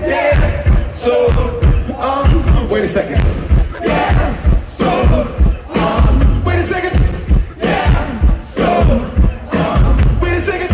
Yeah, so, wait a second. Yeah, so, wait a second. Yeah, so, wait a second.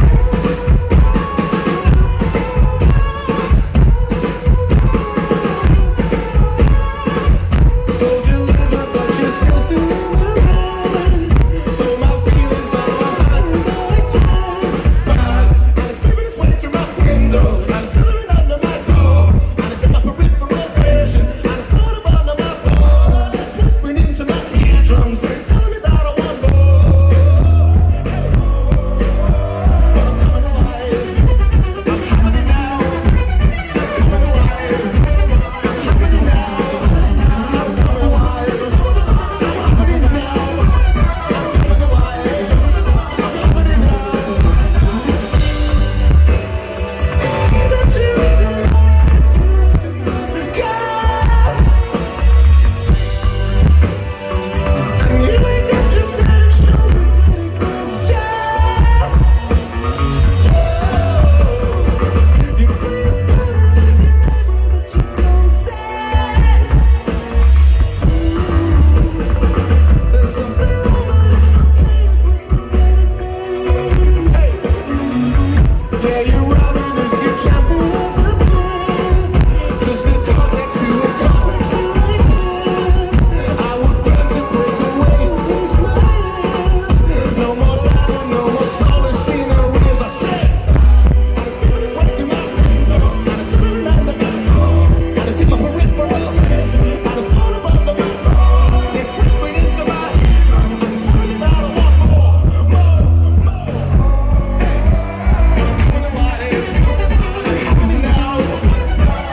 So deliver, but you're still feeling alive. So my feelings are behind my thread. And it's creeping its way through my window. And it's slithering under my door. And it's in my peripheral vision. And it's blowing up under my phone. And it's whispering into my eardrums, telling me that I want more. But I'm coming alive. I'm having it now. I'm coming alive. I'm having it now. I'm coming alive. I'm having it now. I'm coming alive. I'm having it now. That you recognize, God. And you ain't got your set of shoulders like this, yeah. You feel better as you ever, but you don't say. There's something wrong, but it's okay for somebody, babe. Hey. Yeah, you're robbing us, you're chopping up the plan. Just a car next to a car next to like this. I would burn to break away these lies. No more lying, no more solar sceneries, I said. And it's giving its way through my window. And it's slithering under my door. And it's in my peripheral vision. And it's blowing up under my phone. And it's whispering into my eardrums. And it's telling me that I want more, more, more. I'm coming alive. I'm having it now.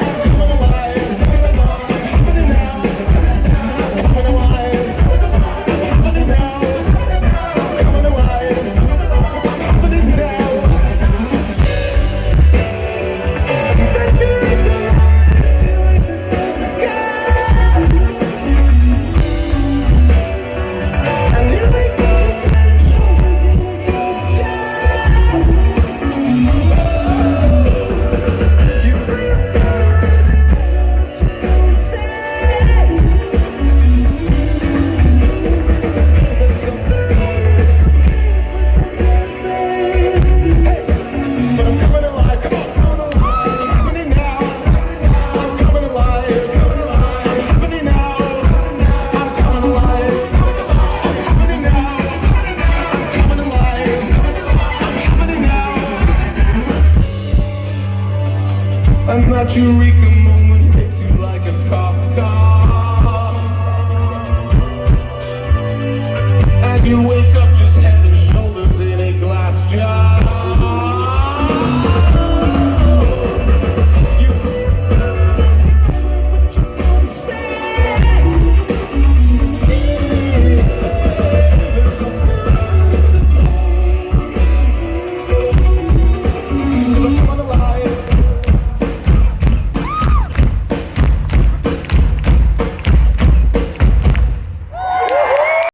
I'm coming alive. I'm having it now. I'm coming alive. I'm having it now. I'm coming alive. I'm having it now. That you recognize, God. And you ain't got your set of shoulders like this, yeah. You feel better as you ever, but you don't say. There's something wrong, but it's okay for somebody, babe. Hey, but I'm coming alive, come on, coming alive. I'm having it now. I'm coming alive. I'm having it now. I'm coming alive. I'm having it now. I'm coming alive. I'm having it now. I'm not Eureka